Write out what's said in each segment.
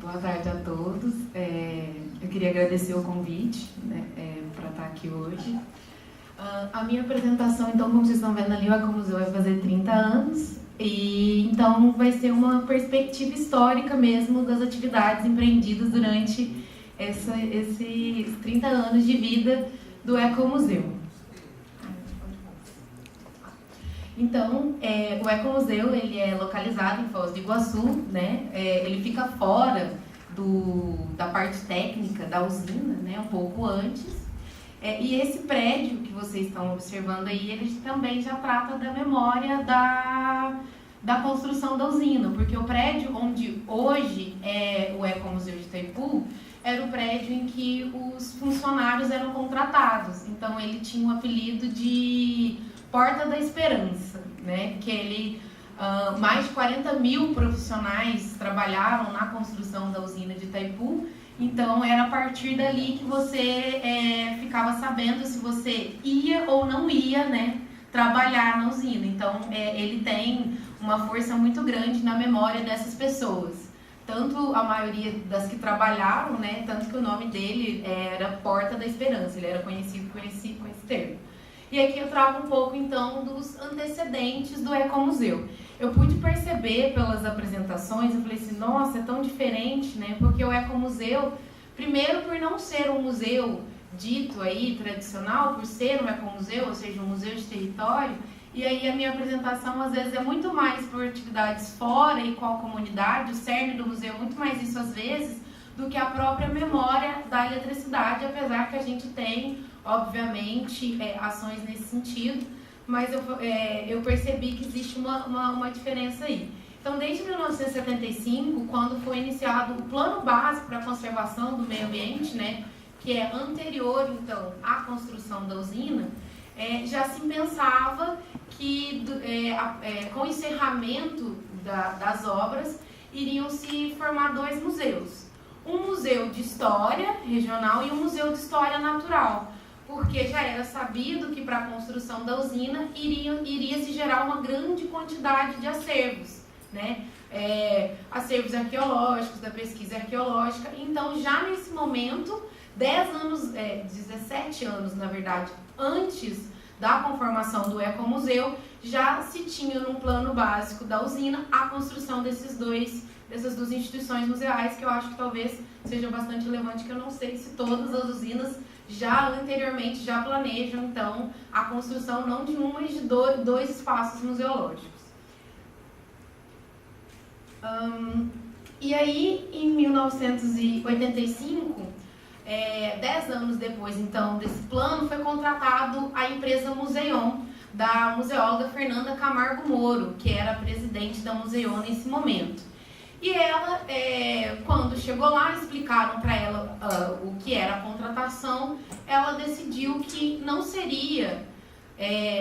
Boa tarde a todos. Eu queria agradecer o convite, né, para estar aqui hoje. A minha apresentação, então, como vocês estão vendo ali, o Ecomuseu vai fazer 30 anos. E então vai ser uma perspectiva histórica mesmo das atividades empreendidas durante esses 30 anos de vida do Ecomuseu. Então, o Ecomuseu ele é localizado em Foz do Iguaçu, né? Ele fica fora da parte técnica da usina, né? Um pouco antes. E esse prédio que vocês estão observando aí, ele também já trata da memória da construção da usina, porque o prédio onde hoje é o Ecomuseu de Itaipu era o prédio em que os funcionários eram contratados. Então, ele tinha o apelido de Porta da Esperança, né? Que mais de 40 mil profissionais trabalharam na construção da usina de Itaipu. Então, era a partir dali que você ficava sabendo se você ia ou não ia, né, trabalhar na usina. Então, ele tem uma força muito grande na memória dessas pessoas. Tanto a maioria das que trabalharam, né, tanto que o nome dele era Porta da Esperança, ele era conhecido com esse termo. E aqui eu trago um pouco, então, dos antecedentes do Ecomuseu. Eu pude perceber pelas apresentações, eu falei assim, nossa, é tão diferente, né? Porque o Ecomuseu, primeiro por não ser um museu dito aí, tradicional, por ser um Ecomuseu, ou seja, um museu de território, e aí a minha apresentação, às vezes, é muito mais por atividades fora e com a comunidade, o cerne do museu é muito mais isso, às vezes, do que a própria memória da eletricidade, apesar que a gente tem, obviamente, ações nesse sentido, mas eu percebi que existe uma diferença aí. Então, desde 1975, quando foi iniciado o Plano Básico para a Conservação do Meio Ambiente, né, que é anterior, então, à construção da usina, já se pensava que, com o encerramento das obras, iriam se formar dois museus. Um museu de história regional e um museu de história natural, porque já era sabido que para a construção da usina iria se gerar uma grande quantidade de acervos, né? Acervos arqueológicos, da pesquisa arqueológica. Então, já nesse momento, 17 anos, na verdade, antes da conformação do Ecomuseu, já se tinha no plano básico da usina a construção dessas duas instituições museais, que eu acho que talvez seja bastante relevante, que eu não sei se todas as usinas já anteriormente já planejam, então, a construção não de um, mas de dois espaços museológicos. E aí, em 1985, 10 anos depois, então, desse plano, foi contratado a empresa Museion, da museóloga Fernanda Camargo Moro, que era a presidente da Museion nesse momento. E ela, quando chegou lá, explicaram para ela o que era a contratação, ela decidiu que não seria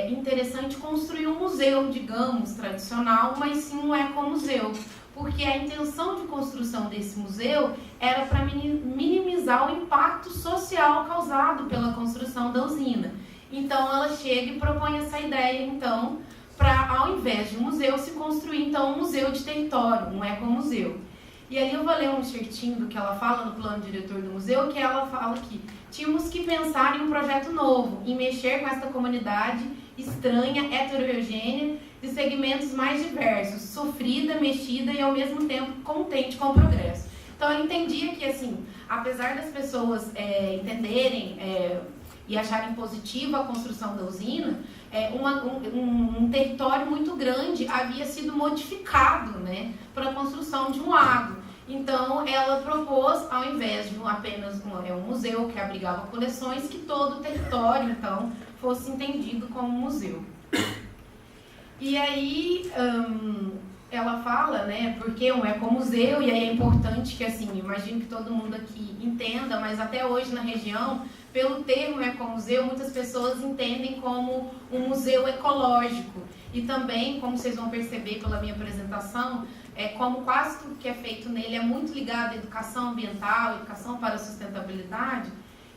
interessante construir um museu, digamos, tradicional, mas sim um ecomuseu, porque a intenção de construção desse museu era para minimizar o impacto social causado pela construção da usina. Então, ela chega e propõe essa ideia, então, para, ao invés de um museu, se construir, então, um museu de território, um ecomuseu. E ali eu vou ler um enxertinho do que ela fala no plano diretor do museu, que ela fala que tínhamos que pensar em um projeto novo, em mexer com essa comunidade estranha, heterogênea, de segmentos mais diversos, sofrida, mexida e, ao mesmo tempo, contente com o progresso. Então, ela entendia que, assim, apesar das pessoas entenderem e acharem positiva a construção da usina, um território muito grande havia sido modificado, né, para a construção de um lago. Então, ela propôs, ao invés de apenas um museu que abrigava coleções, que todo o território, então, fosse entendido como museu. E aí, ela fala, né, porque um ecomuseu, e aí é importante que, assim, imagino que todo mundo aqui entenda, mas até hoje na região, pelo termo ecomuseu, muitas pessoas entendem como um museu ecológico. E também, como vocês vão perceber pela minha apresentação, como quase tudo que é feito nele é muito ligado à educação ambiental, educação para a sustentabilidade,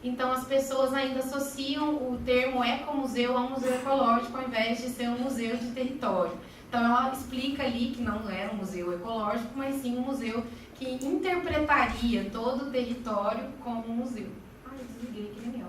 então as pessoas ainda associam o termo ecomuseu a um museu ecológico, ao invés de ser um museu de território. Então ela explica ali que não era um museu ecológico, mas sim um museu que interpretaria todo o território como um museu. Ai, eu desliguei aqui, Daniel.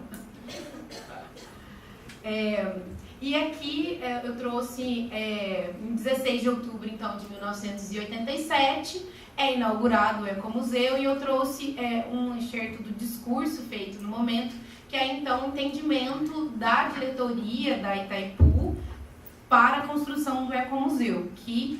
E aqui eu trouxe, em 16 de outubro então, de 1987, é inaugurado o Ecomuseu, e eu trouxe um excerto do discurso feito no momento, que é então o entendimento da diretoria da Itaipu para a construção do Ecomuseu, que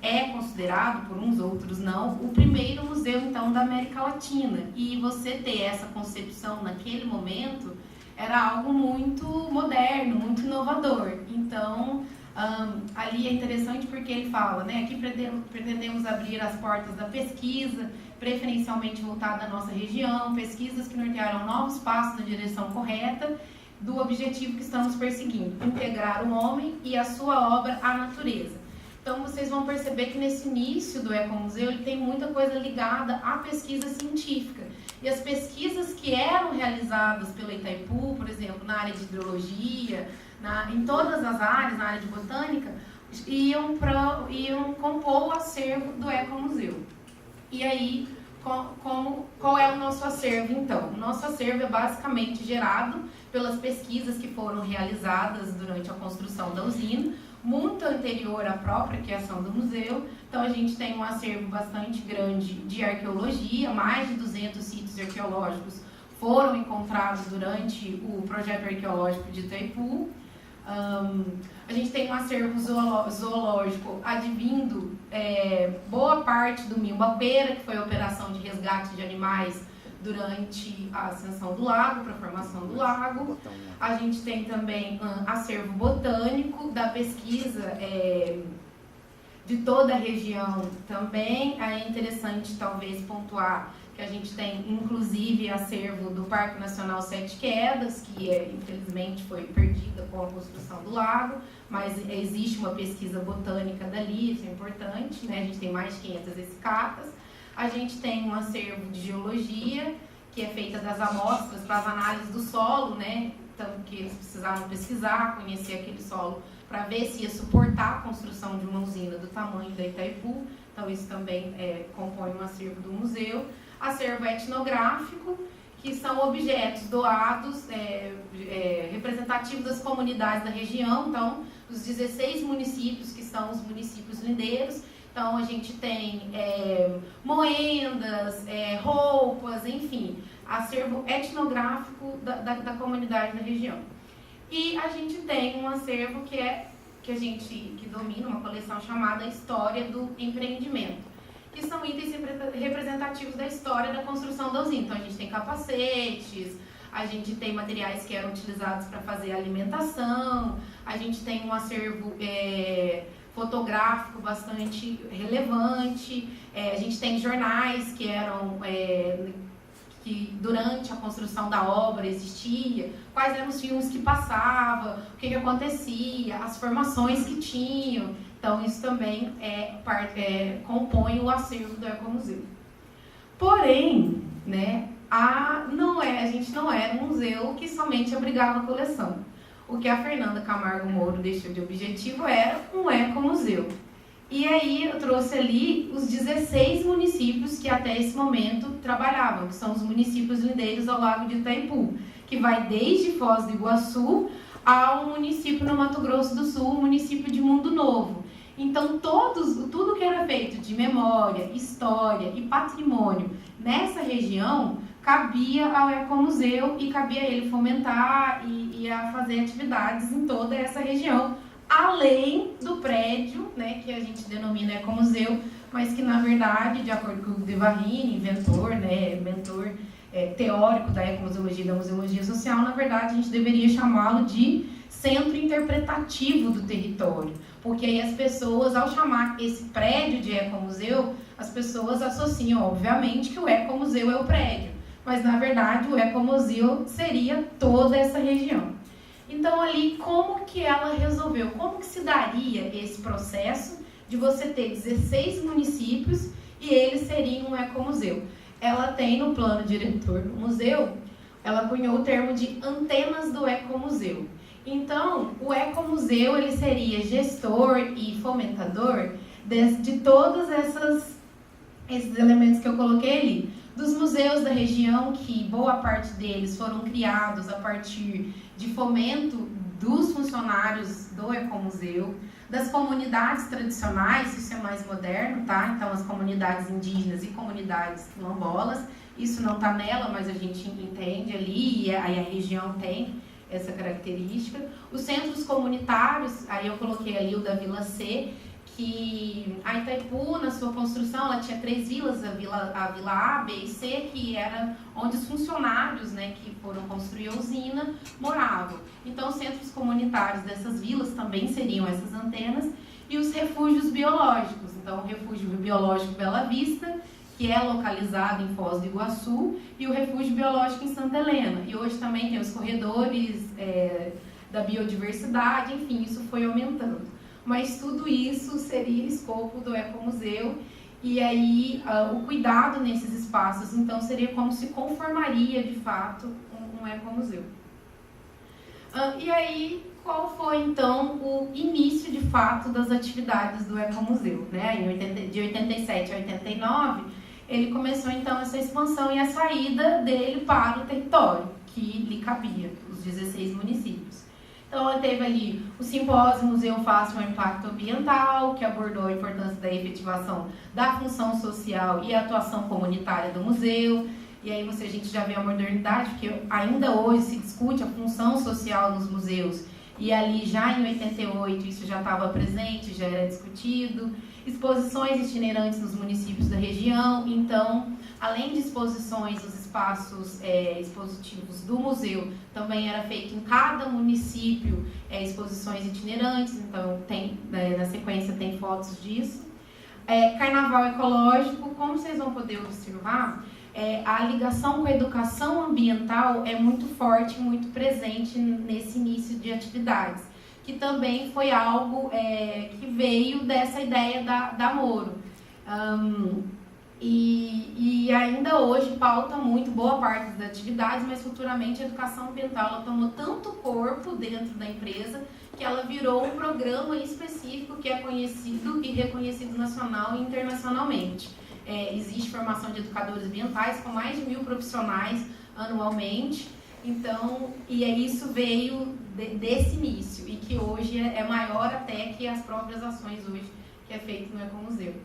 é considerado, por uns outros não, o primeiro museu então da América Latina. E você ter essa concepção naquele momento era algo muito moderno, muito inovador. Então, ali é interessante porque ele fala, né, aqui pretendemos abrir as portas da pesquisa, preferencialmente voltada à nossa região, pesquisas que nortearão novos passos na direção correta do objetivo que estamos perseguindo, integrar o homem e a sua obra à natureza. Então, vocês vão perceber que nesse início do Ecomuseu ele tem muita coisa ligada à pesquisa científica. E as pesquisas que eram realizadas pela Itaipu, por exemplo, na área de hidrologia, em todas as áreas, na área de botânica, iam compor o acervo do Ecomuseu. E aí, qual é o nosso acervo, então? O nosso acervo é basicamente gerado pelas pesquisas que foram realizadas durante a construção da usina, muito anterior à própria criação do museu. Então, a gente tem um acervo bastante grande de arqueologia, mais de 200 sítios arqueológicos foram encontrados durante o projeto arqueológico de Itaipu. A gente tem um acervo zoológico advindo boa parte do Mimbapeira, que foi a operação de resgate de animais durante a ascensão do lago, para a formação do lago. A gente tem também acervo botânico da pesquisa de toda a região também. É interessante talvez pontuar que a gente tem inclusive acervo do Parque Nacional Sete Quedas, que infelizmente foi perdida com a construção do lago, mas existe uma pesquisa botânica dali, isso é importante, né? A gente tem mais de 500 escatas. A gente tem um acervo de geologia, que é feita das amostras para as análises do solo, né? Então, que eles precisaram pesquisar, conhecer aquele solo para ver se ia suportar a construção de uma usina do tamanho da Itaipu. Então, isso também compõe um acervo do museu. Acervo etnográfico, que são objetos doados, representativos das comunidades da região. Então, os 16 municípios, que são os municípios lindeiros. Então, a gente tem moendas, roupas, enfim, acervo etnográfico da comunidade da região. E a gente tem um acervo que domina uma coleção chamada História do Empreendimento, que são itens representativos da história da construção da usina. Então, a gente tem capacetes, a gente tem materiais que eram utilizados para fazer alimentação, a gente tem um acervo fotográfico bastante relevante, a gente tem jornais que eram que durante a construção da obra existia, quais eram os filmes que passavam, o que acontecia, as formações que tinham. Então isso também compõe o acervo do Ecomuseu. Porém, né, a gente não era um museu que somente abrigava a coleção. O que a Fernanda Camargo Moro deixou de objetivo era um ecomuseu. E aí eu trouxe ali os 16 municípios que até esse momento trabalhavam, que são os municípios lindeiros ao Lago de Itaipu, que vai desde Foz do Iguaçu ao município no Mato Grosso do Sul, o município de Mundo Novo. Então tudo que era feito de memória, história e patrimônio nessa região cabia ao Ecomuseu e cabia a ele fomentar e a fazer atividades em toda essa região, além do prédio, né, que a gente denomina Ecomuseu, mas que na verdade, de acordo com o Devarini, mentor teórico da ecomuseologia e da museologia social, na verdade a gente deveria chamá-lo de centro interpretativo do território, porque aí as pessoas, ao chamar esse prédio de ecomuseu, as pessoas associam, obviamente, que o ecomuseu é o prédio, mas na verdade o ecomuseu seria toda essa região. Então ali, como que ela resolveu? Como que se daria esse processo de você ter 16 municípios e eles seriam um ecomuseu? Ela tem no plano diretor do museu, ela cunhou o termo de antenas do ecomuseu. Então, o ecomuseu ele seria gestor e fomentador de todos esses elementos que eu coloquei ali. Dos museus da região, que boa parte deles foram criados a partir de fomento dos funcionários do ecomuseu, das comunidades tradicionais, isso é mais moderno, tá? Então, as comunidades indígenas e comunidades quilombolas, isso não está nela, mas a gente entende ali, e aí a região tem essa característica. Os centros comunitários, aí eu coloquei ali o da Vila C, que a Itaipu, na sua construção, ela tinha 3 vilas, a vila A, B e C, que era onde os funcionários, né, que foram construir a usina, moravam. Então, os centros comunitários dessas vilas também seriam essas antenas, e os refúgios biológicos. Então, o refúgio biológico Bela Vista, que é localizado em Foz do Iguaçu, e o refúgio biológico em Santa Helena. E hoje também tem os corredores da biodiversidade, enfim, isso foi aumentando. Mas tudo isso seria escopo do ecomuseu, e aí o cuidado nesses espaços, então, seria como se conformaria, de fato, um ecomuseu. E aí, qual foi, então, o início, de fato, das atividades do ecomuseu? Né? De 87 a 89, ele começou, então, essa expansão e a saída dele para o território, que lhe cabia, os 16 municípios. Então, teve ali o simpósio Museu Face ao Impacto Ambiental, que abordou a importância da efetivação da função social e a atuação comunitária do museu. E aí a gente já vê a modernidade, porque ainda hoje se discute a função social nos museus. E ali já em 88 isso já estava presente, já era discutido. Exposições itinerantes nos municípios da região. Então, além de exposições, os espaços expositivos do museu, também era feito em cada município exposições itinerantes. Então, na sequência tem fotos disso. Carnaval ecológico, como vocês vão poder observar, a ligação com a educação ambiental é muito forte, muito presente nesse início de atividades, que também foi algo que veio dessa ideia da Moro. E ainda hoje pauta muito boa parte das atividades, mas futuramente a educação ambiental ela tomou tanto corpo dentro da empresa que ela virou um programa específico que é conhecido e reconhecido nacional e internacionalmente. Existe formação de educadores ambientais com mais de 1.000 profissionais anualmente. Então, isso veio desse início e que hoje é maior até que as próprias ações hoje que é feito no Ecomuseu.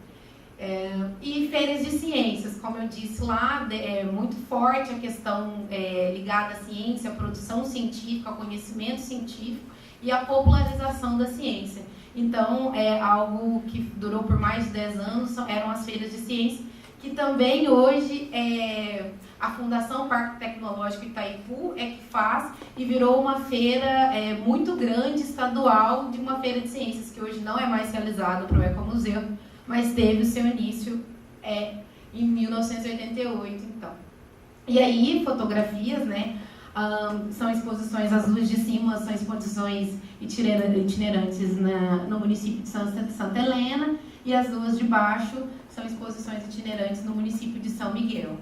E feiras de ciências, como eu disse lá, é muito forte a questão ligada à ciência, à produção científica, ao conhecimento científico e à popularização da ciência. Então, algo que durou por mais de 10 anos, eram as feiras de ciência, que também hoje a Fundação Parque Tecnológico Itaipu que faz, e virou uma feira muito grande, estadual, de uma feira de ciências, que hoje não é mais realizada para o Ecomuseu, mas teve o seu início em 1988, então. E aí, fotografias, né? São exposições, as duas de cima são exposições itinerantes no município de Santa Helena, e as duas de baixo são exposições itinerantes no município de São Miguel.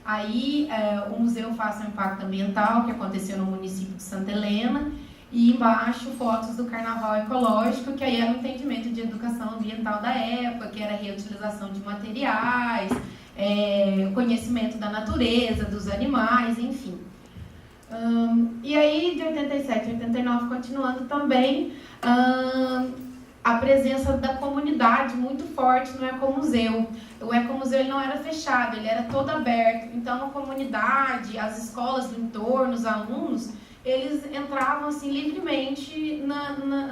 Aí, o Museu Face ao Impacto Ambiental, que aconteceu no município de Santa Helena, e embaixo fotos do Carnaval Ecológico, que aí era um entendimento de educação ambiental da época, que era a reutilização de materiais, conhecimento da natureza, dos animais, enfim. E aí, de 87 a 89, continuando também, a presença da comunidade muito forte no Ecomuseu. O Ecomuseu ele não era fechado, ele era todo aberto. Então, a comunidade, as escolas do entorno, os alunos, eles entravam assim livremente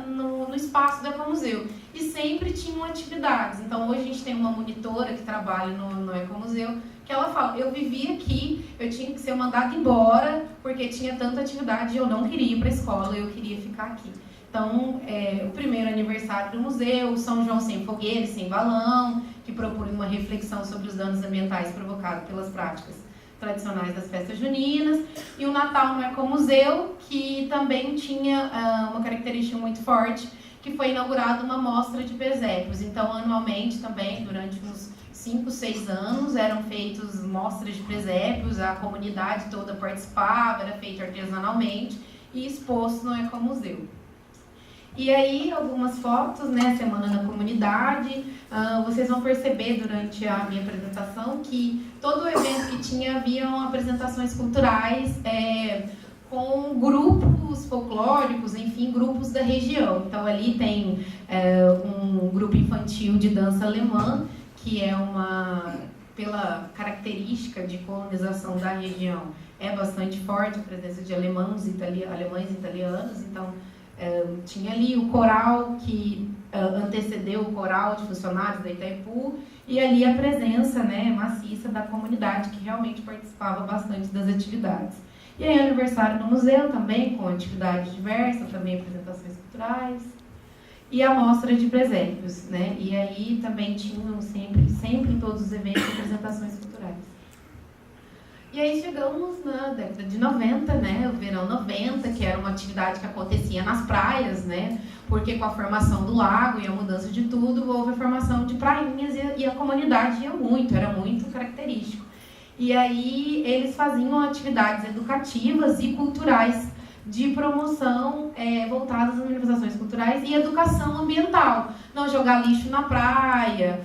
no espaço do Ecomuseu. E sempre tinham atividades. Então, hoje a gente tem uma monitora que trabalha no Ecomuseu, que ela fala, eu vivia aqui, eu tinha que ser mandada embora, porque tinha tanta atividade e eu não queria ir para a escola, eu queria ficar aqui. Então, o primeiro aniversário do museu, o São João sem fogueira e sem balão, que propõe uma reflexão sobre os danos ambientais provocados pelas práticas tradicionais das festas juninas, e o Natal no Ecomuseu, que também tinha uma característica muito forte, que foi inaugurada uma mostra de presépios. Então, anualmente também, durante uns 5, 6 anos, eram feitas mostras de presépios, a comunidade toda participava, era feito artesanalmente, e exposto no Ecomuseu. E aí, algumas fotos, né, Semana da Comunidade, vocês vão perceber durante a minha apresentação que todo o evento que tinha haviam apresentações culturais com grupos folclóricos, enfim, grupos da região. Então, ali tem um grupo infantil de dança alemã, que é pela característica de colonização da região, é bastante forte a presença de alemães e italianos, então tinha ali o coral que antecedeu o coral de funcionários da Itaipu, e ali a presença, né, maciça da comunidade que realmente participava bastante das atividades. E aí aniversário no museu também, com atividades diversas, também apresentações culturais, e a mostra de presépios, né? E aí também tinham sempre em todos os eventos apresentações culturais. E aí chegamos na década de 90, né, o verão 90, que era uma atividade que acontecia nas praias, né, porque com a formação do lago e a mudança de tudo, houve a formação de prainhas e a comunidade ia muito, era muito característico. E aí eles faziam atividades educativas e culturais de promoção voltadas às manifestações culturais e educação ambiental. Não jogar lixo na praia,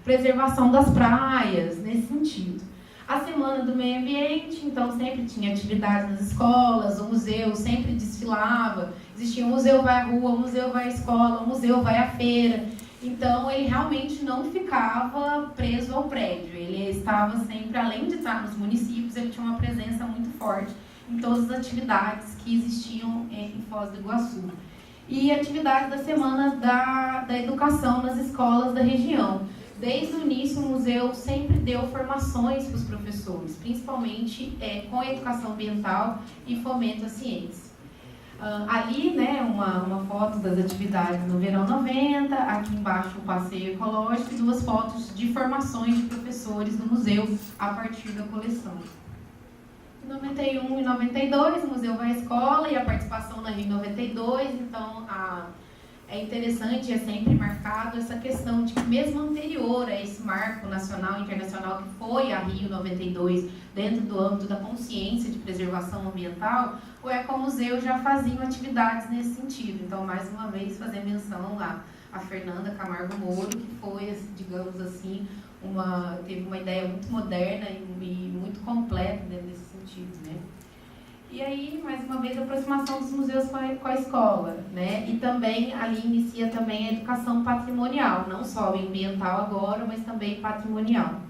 preservação das praias, nesse sentido. A Semana do Meio Ambiente, então, sempre tinha atividades nas escolas, o museu sempre desfilava, existia o museu vai à rua, o museu vai à escola, o museu vai à feira. Então, ele realmente não ficava preso ao prédio, ele estava sempre, além de estar nos municípios, ele tinha uma presença muito forte em todas as atividades que existiam em Foz do Iguaçu. E atividades da Semana da Educação nas escolas da região. Desde o início, o museu sempre deu formações para os professores, principalmente com a educação ambiental e fomento à ciência. Ali, né, uma foto das atividades no verão 90, aqui embaixo o passeio ecológico e 2 fotos de formações de professores no museu a partir da coleção. Em 91 e 92, o museu vai à escola e a participação na Rio 92, então é interessante, é sempre marcado essa questão de que mesmo anterior a esse marco nacional e internacional que foi a Rio 92, dentro do âmbito da consciência de preservação ambiental, o Ecomuseu já faziam atividades nesse sentido. Então, mais uma vez, fazer menção a Fernanda Camargo Moro, que foi, digamos assim, teve uma ideia muito moderna e muito completa nesse sentido, né? E aí, mais uma vez, a aproximação dos museus com a escola, né? E também, ali inicia também a educação patrimonial, não só ambiental agora, mas também patrimonial.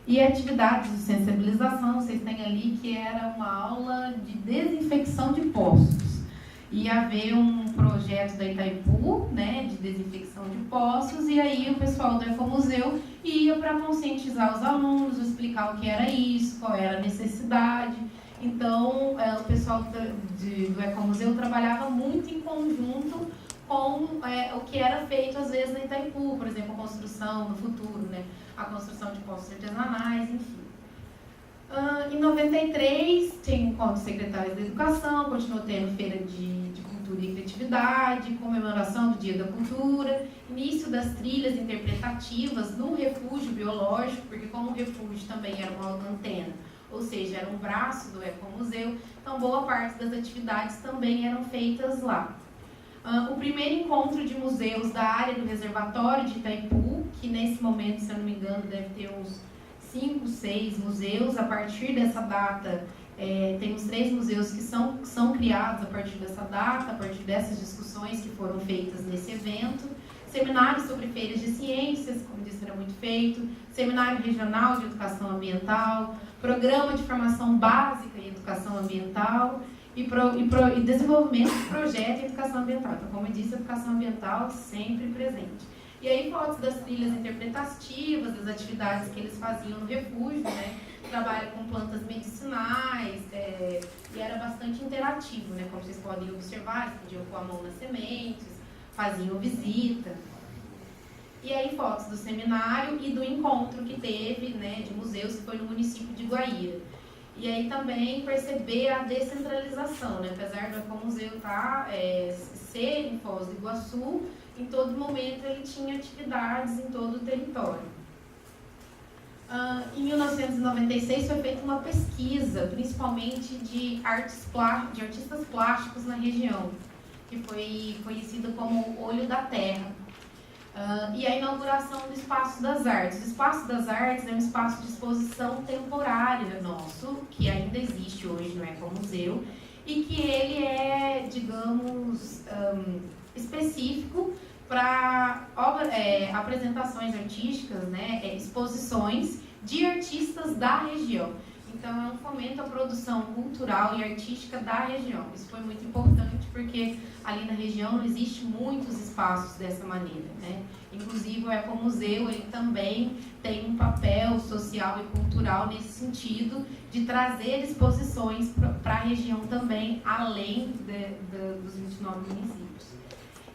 E atividades de sensibilização, vocês têm ali, que era uma aula de desinfecção de poços. Ia haver um projeto da Itaipu, né, de desinfecção de poços, e aí o pessoal do Ecomuseu ia para conscientizar os alunos, explicar o que era isso, qual era a necessidade. Então, o pessoal do Ecomuseu trabalhava muito em conjunto com o que era feito, às vezes, na Itaipu, por exemplo, a construção no futuro, né? A construção de postos artesanais, enfim. Em 93, tem encontro secretários da Educação, continuou tendo feira de cultura e criatividade, comemoração do Dia da Cultura, início das trilhas interpretativas no refúgio biológico, porque como o refúgio também era uma antena, ou seja, era um braço do Ecomuseu, então boa parte das atividades também eram feitas lá. O primeiro encontro de museus da área do reservatório de Itaipu, que nesse momento, se eu não me engano, deve ter uns 5, 6 museus. A partir dessa data, tem os 3 museus que são criados a partir dessa data, a partir dessas discussões que foram feitas nesse evento. Seminários sobre feiras de ciências, como disse, era muito feito. Seminário regional de educação ambiental, programa de formação básica em educação ambiental e desenvolvimento de projeto em educação ambiental. Então, como eu disse, a educação ambiental sempre presente. E aí, fotos das trilhas interpretativas, das atividades que eles faziam no refúgio, né? Trabalho com plantas medicinais, e era bastante interativo, né? Como vocês podem observar, eles podiam pôr a mão nas sementes, faziam visita. E aí, fotos do seminário e do encontro que teve, né, de museus, que foi no município de Guaíra. E aí também perceber a descentralização, né? Apesar do Ecomuseu ser em Foz do Iguaçu, em todo momento ele tinha atividades em todo o território. Em 1996 foi feita uma pesquisa, principalmente de artistas plásticos na região, que foi conhecido como Olho da Terra. E a inauguração do Espaço das Artes. O Espaço das Artes é um espaço de exposição temporária nosso, que ainda existe hoje no Ecomuseu, e que ele é, digamos, específico para apresentações artísticas, né, exposições de artistas da região. Então, é um fomento à produção cultural e artística da região. Isso foi muito importante porque ali na região não existe muitos espaços dessa maneira, né? Inclusive, o Ecomuseu, ele também tem um papel social e cultural nesse sentido de trazer exposições para a região também, além dos 29 municípios.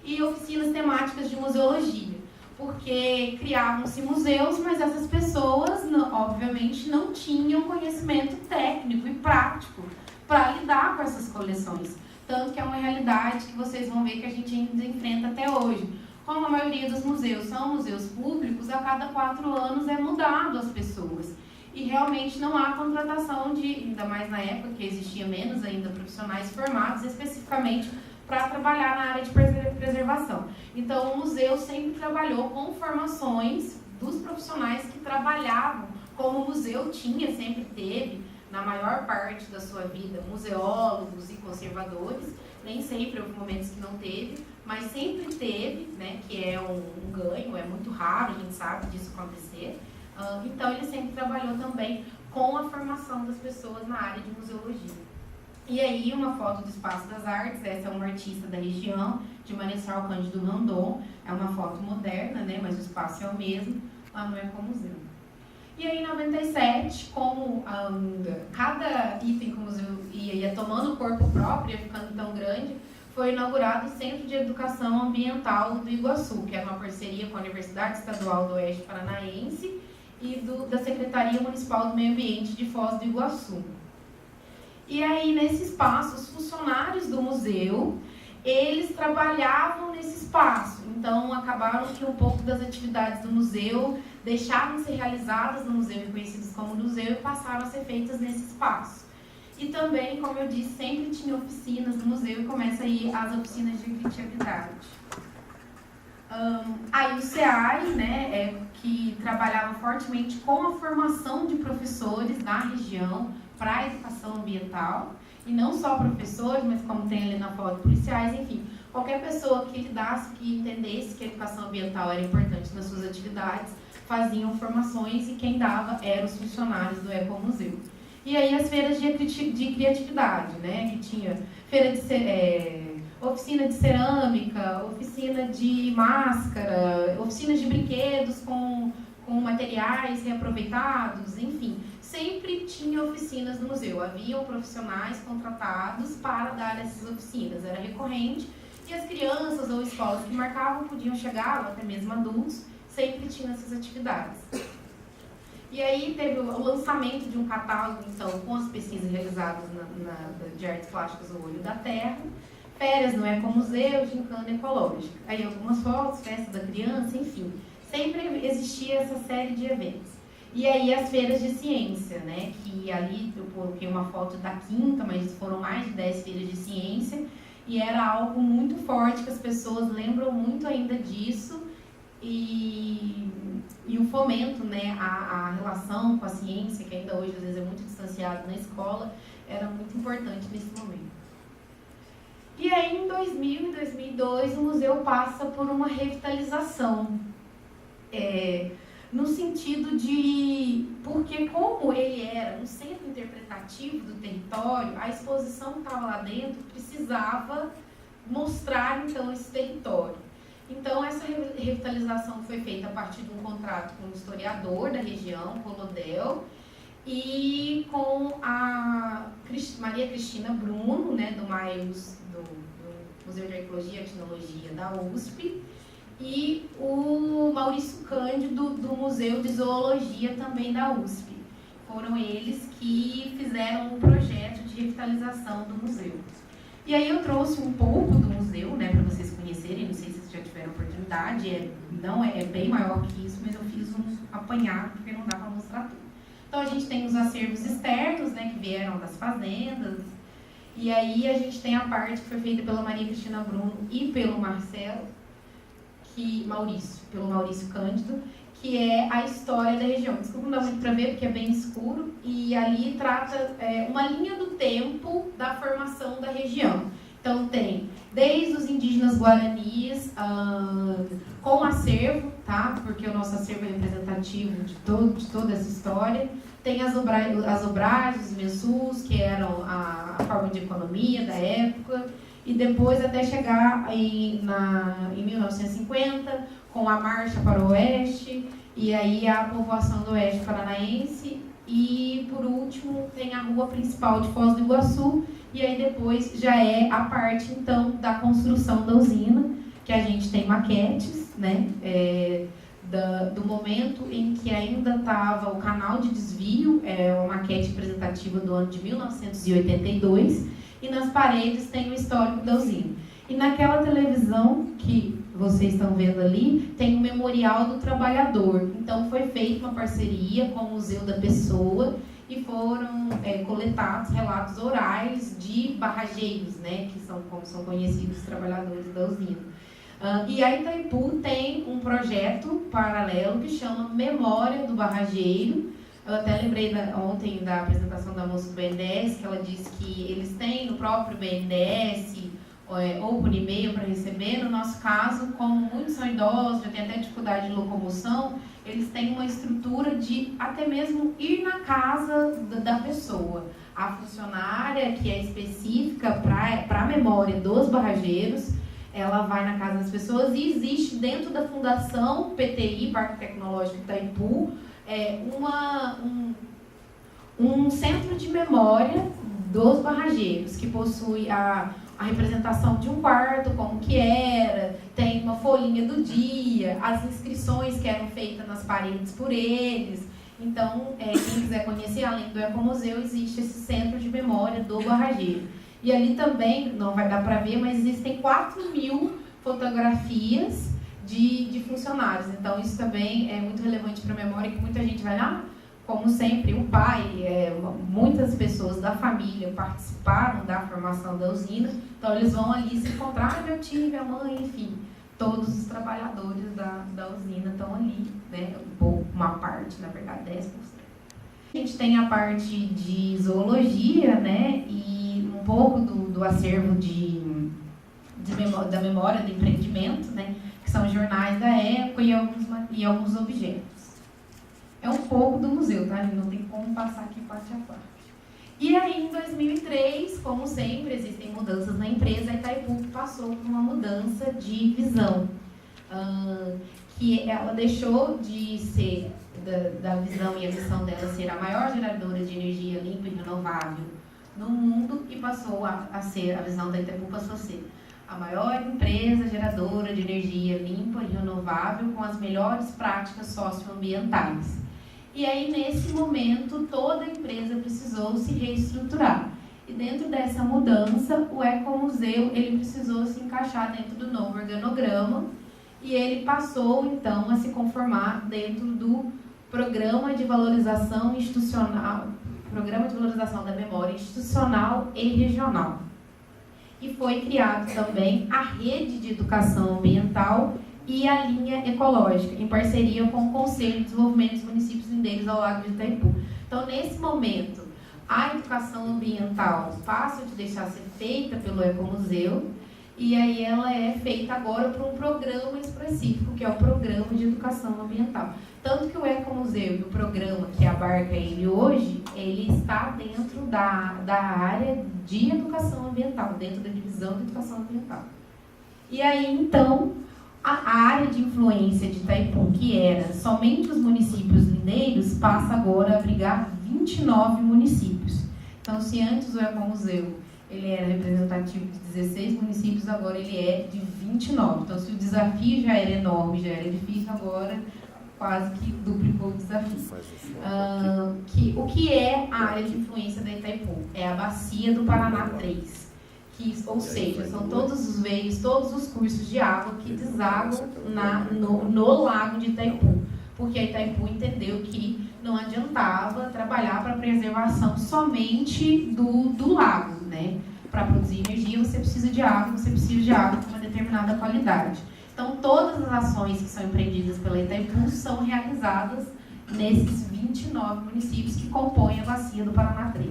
E oficinas temáticas de museologia, porque criavam-se museus, mas essas pessoas, obviamente, não tinham conhecimento técnico e prático para lidar com essas coleções. Tanto que é uma realidade que vocês vão ver que a gente ainda enfrenta até hoje. Como a maioria dos museus são museus públicos, a cada 4 anos é mudado as pessoas. E realmente não há contratação de, ainda mais na época que existia menos ainda profissionais formados especificamente para trabalhar na área de preservação. Então, o museu sempre trabalhou com formações dos profissionais que trabalhavam, como o museu tinha, sempre teve, na maior parte da sua vida, museólogos e conservadores. Nem sempre houve momentos que não teve, mas sempre teve, né, que é um ganho, é muito raro, a gente sabe disso acontecer. Então, ele sempre trabalhou também com a formação das pessoas na área de museologia. E aí, uma foto do Espaço das Artes, essa é uma artista da região, de Marechal Cândido Rondon, é uma foto moderna, né, mas o espaço é o mesmo, lá no Ecomuseu. E aí, em 97, como cada item que o museu ia tomando corpo próprio, ia ficando tão grande, foi inaugurado o Centro de Educação Ambiental do Iguaçu, que era uma parceria com a Universidade Estadual do Oeste Paranaense e da Secretaria Municipal do Meio Ambiente de Foz do Iguaçu. E aí, nesse espaço, os funcionários do museu, eles trabalhavam nesse espaço. Então, acabaram que um pouco das atividades do museu deixaram de ser realizadas no museu, reconhecidas como museu, e passaram a ser feitas nesse espaço. E também, como eu disse, sempre tinha oficinas no museu e começa aí as oficinas de criatividade. Aí o SEAI, né, que trabalhava fortemente com a formação de professores na região para a educação ambiental, e não só professores, mas como tem ali na foto, policiais, enfim, qualquer pessoa que lidasse, que entendesse que a educação ambiental era importante nas suas atividades, faziam formações e quem dava eram os funcionários do Ecomuseu. E aí as feiras de criatividade, né, que tinha oficina de cerâmica, oficina de máscara, oficina de brinquedos com materiais reaproveitados, enfim. Sempre tinha oficinas no museu, haviam profissionais contratados para dar essas oficinas, era recorrente, e as crianças ou escolas que marcavam podiam chegar, ou até mesmo adultos, sempre tinham essas atividades. E aí teve o lançamento de um catálogo, então, com as pesquisas realizadas de artes plásticas O Olho da Terra, férias no Ecomuseu, gincana ecológica. Aí algumas fotos, festa da criança, enfim. Sempre existia essa série de eventos. E aí as feiras de ciência, né? Que ali eu coloquei uma foto da quinta, mas foram mais de 10 feiras de ciência. E era algo muito forte, que as pessoas lembram muito ainda disso. E o fomento, né, a relação com a ciência, que ainda hoje às vezes é muito distanciado na escola, era muito importante nesse momento. E aí em 2000 e 2002 o museu passa por uma revitalização, no sentido de, porque como ele era um centro interpretativo do território, a exposição que estava lá dentro precisava mostrar então esse território. Então, essa revitalização foi feita a partir de um contrato com um historiador da região, Colodel, e com a Maria Cristina Bruno, né, do MAEUS, do Museu de Arqueologia e Etnologia da USP, e o Maurício Cândido, do Museu de Zoologia também da USP. Foram eles que fizeram um projeto de revitalização do museu. E aí eu trouxe um pouco do museu, né, para vocês conhecerem, não sei se vocês já tiveram oportunidade, não é bem maior que isso, mas eu fiz um apanhado, porque não dá para mostrar tratou. Então, a gente tem os acervos externos, né, que vieram das fazendas, e aí a gente tem a parte que foi feita pela Maria Cristina Bruno e pelo pelo Maurício Cândido, que é a história da região. Desculpa, não dá muito para ver, porque é bem escuro, e ali trata uma linha do tempo da formação da região. Então, tem desde os indígenas guaranis, com acervo, tá? Porque o nosso acervo é representativo de toda essa história. Tem as obragens, os mensus, que eram a forma de economia da época, e depois até chegar em 1950, com a marcha para o oeste, e aí a povoação do oeste paranaense, e por último tem a rua principal de Foz do Iguaçu, e aí depois já é a parte então da construção da usina, que a gente tem maquetes, né, do momento em que ainda estava o canal de desvio, uma maquete representativa do ano de 1982, e nas paredes tem o histórico da usina. E naquela televisão que vocês estão vendo ali, tem o Memorial do Trabalhador. Então foi feita uma parceria com o Museu da Pessoa e foram coletados relatos orais de barrageiros, né, que são como são conhecidos os trabalhadores da usina. E a Itaipu tem um projeto paralelo que chama Memória do Barrageiro. Eu até lembrei ontem da apresentação da moça do BNDES, que ela disse que eles têm no próprio BNDES ou por e-mail para receber. No nosso caso, como muitos são idosos, já têm até dificuldade de locomoção, eles têm uma estrutura de até mesmo ir na casa da pessoa. A funcionária, que é específica para a memória dos barrageiros, ela vai na casa das pessoas, e existe dentro da Fundação PTI, Parque Tecnológico Itaipu, um centro de memória dos barrageiros, que possui a representação de um quarto, como que era, tem uma folhinha do dia, as inscrições que eram feitas nas paredes por eles. Então, quem quiser conhecer, além do Ecomuseu, existe esse centro de memória do barrageiro. E ali também, não vai dar para ver, mas existem 4.000 fotografias de funcionários. Então, isso também é muito relevante para a memória, que muita gente vai lá, como sempre, o pai, muitas pessoas da família participaram da formação da usina, então eles vão ali se encontrar, meu tio, minha mãe, enfim, todos os trabalhadores da usina estão ali, né? Uma parte, na verdade, 10%. A gente tem a parte de zoologia, né? E um pouco do acervo da memória do empreendimento, né? Que são jornais da época e alguns objetos. É um pouco do museu, tá? Não tem como passar aqui parte a parte. E aí, em 2003, como sempre, existem mudanças na empresa, a Itaipu passou por uma mudança de visão. Que ela deixou de ser, da visão e a missão dela ser a maior geradora de energia limpa e renovável no mundo, e passou a ser, a visão da Itaipu passou a ser a maior empresa geradora de energia limpa e renovável com as melhores práticas socioambientais. E aí, nesse momento, toda a empresa precisou se reestruturar. E dentro dessa mudança, o Ecomuseu ele precisou se encaixar dentro do novo organograma, e ele passou, então, a se conformar dentro do Programa de Valorização Institucional, Programa de Valorização da Memória Institucional e Regional. E foi criado também a Rede de Educação Ambiental e a Linha Ecológica, em parceria com o Conselho de Desenvolvimento dos Municípios Lindeiros ao Lago de Itaipu. Então, nesse momento, a educação ambiental passa de deixar ser feita pelo Ecomuseu, e aí ela é feita agora por um programa específico, que é o Programa de Educação Ambiental. Tanto que o Ecomuseu e o programa que abarca ele hoje, ele está dentro da área de educação ambiental, dentro da divisão de educação ambiental. E aí, então, a área de influência de Itaipu, que era somente os municípios lindeiros, passa agora a abrigar 29 municípios. Então, se antes o Ecomuseu ele era representativo de 16 municípios, agora ele é de 29. Então, se o desafio já era enorme, já era difícil, agora quase que duplicou o desafio. O que é a área de influência da Itaipu? É a Bacia do Paraná 3. Ou seja, são todos os veios, todos os cursos de água que desagam no lago de Itaipu. porque a Itaipu entendeu que não adiantava trabalhar para a preservação somente do lago, né? Para produzir energia, você precisa de água com uma determinada qualidade. Então, todas as ações que são empreendidas pela Itaipu são realizadas nesses 29 municípios que compõem a bacia do Paraná 3.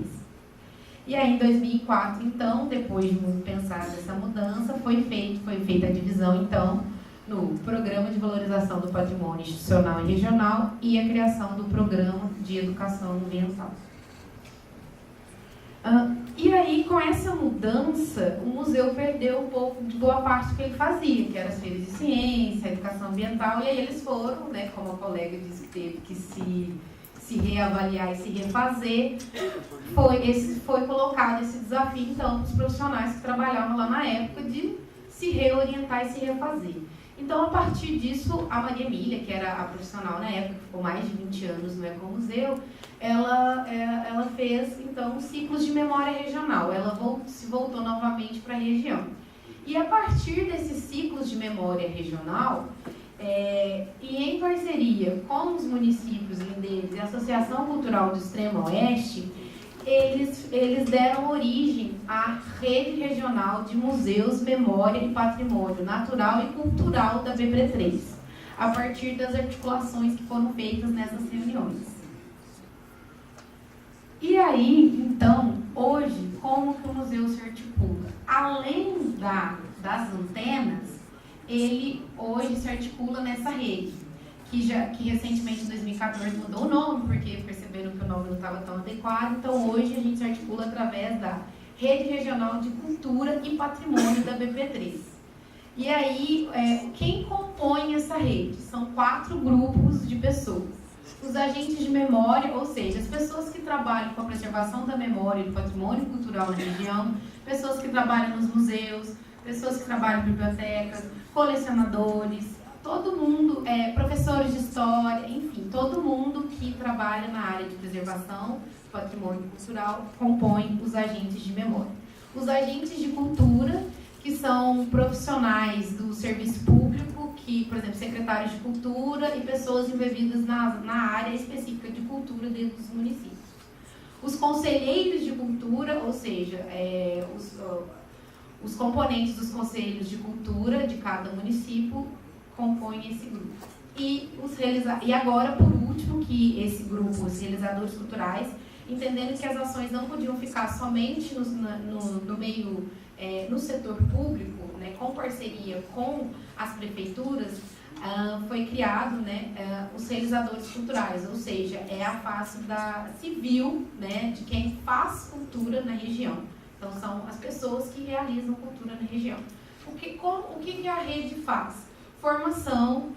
E aí, em 2004, então, depois de muito pensar nessa mudança, foi feita a divisão, então, no Programa de Valorização do Patrimônio Institucional e Regional e a criação do Programa de Educação Ambiental. E aí, com essa mudança, o museu perdeu um pouco de boa parte do que ele fazia, que eram as feiras de ciência, a educação ambiental, e aí eles foram, né, como a colega disse, que teve que se reavaliar e se refazer, foi colocado esse desafio, então, para os profissionais que trabalhavam lá na época, de se reorientar e se refazer. Então, a partir disso, a Maria Emília, que era a profissional na época, que ficou mais de 20 anos no Ecomuseu, ela fez, então, ciclos de memória regional. Ela se voltou novamente para a região. E a partir desses ciclos de memória regional, e em parceria com os municípios lindeiros e a Associação Cultural do Extremo Oeste, eles deram origem à Rede Regional de Museus, Memória e Patrimônio Natural e Cultural da BB3, a partir das articulações que foram feitas nessas reuniões. E aí, então, hoje, como que o museu se articula? Além das antenas, ele hoje se articula nessa rede, que recentemente, em 2014, mudou o nome, porque perceberam que o nome não estava tão adequado. Então, hoje, a gente se articula através da Rede Regional de Cultura e Patrimônio da BP3. E aí, quem compõe essa rede? São 4 grupos de pessoas. Os agentes de memória, ou seja, as pessoas que trabalham com a preservação da memória e do patrimônio cultural na região, pessoas que trabalham nos museus, pessoas que trabalham em bibliotecas, colecionadores, todo mundo, professores de história, enfim, todo mundo que trabalha na área de preservação do patrimônio cultural compõe os agentes de memória. Os agentes de cultura, que são profissionais do serviço público, que, por exemplo, secretários de cultura e pessoas envolvidas na área específica de cultura dentro dos municípios. Os conselheiros de cultura, ou seja, os componentes dos conselhos de cultura de cada município compõem esse grupo. E agora, por último, que esse grupo, os realizadores culturais, entendendo que as ações não podiam ficar somente no meio, no setor público, né, com parceria com as prefeituras, foi criado, né, os realizadores culturais, ou seja, é a face da civil, né, de quem faz cultura na região. Então, são as pessoas que realizam cultura na região. O que a rede faz? Formação,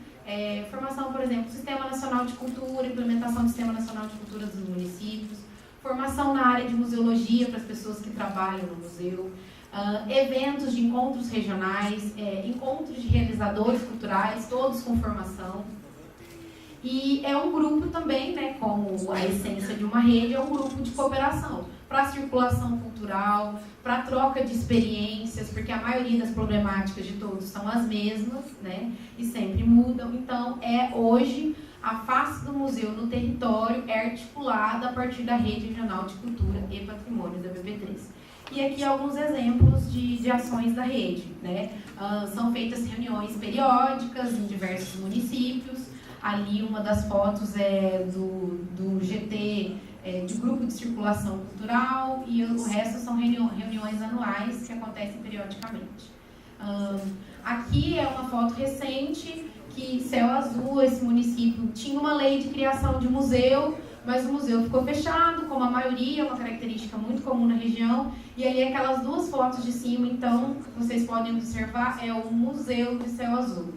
por exemplo, Sistema Nacional de Cultura, implementação do Sistema Nacional de Cultura dos municípios, formação na área de museologia para as pessoas que trabalham no museu, eventos de encontros regionais, encontros de realizadores culturais, todos com formação. E é um grupo também, né, como a essência de uma rede, é um grupo de cooperação para a circulação cultural, para a troca de experiências, porque a maioria das problemáticas de todos são as mesmas, né, e sempre mudam. Então, hoje, a face do museu no território é articulada a partir da Rede Regional de Cultura e Patrimônio da BB3. E aqui alguns exemplos de ações da rede, né? São feitas reuniões periódicas em diversos municípios. Ali uma das fotos é do GT, de Grupo de Circulação Cultural, e o resto são reuniões anuais que acontecem periodicamente. Aqui é uma foto recente, que Céu Azul, esse município, tinha uma lei de criação de museu, mas o museu ficou fechado, como a maioria, uma característica muito comum na região, e ali aquelas 2 fotos de cima, então, vocês podem observar, é o Museu de Céu Azul.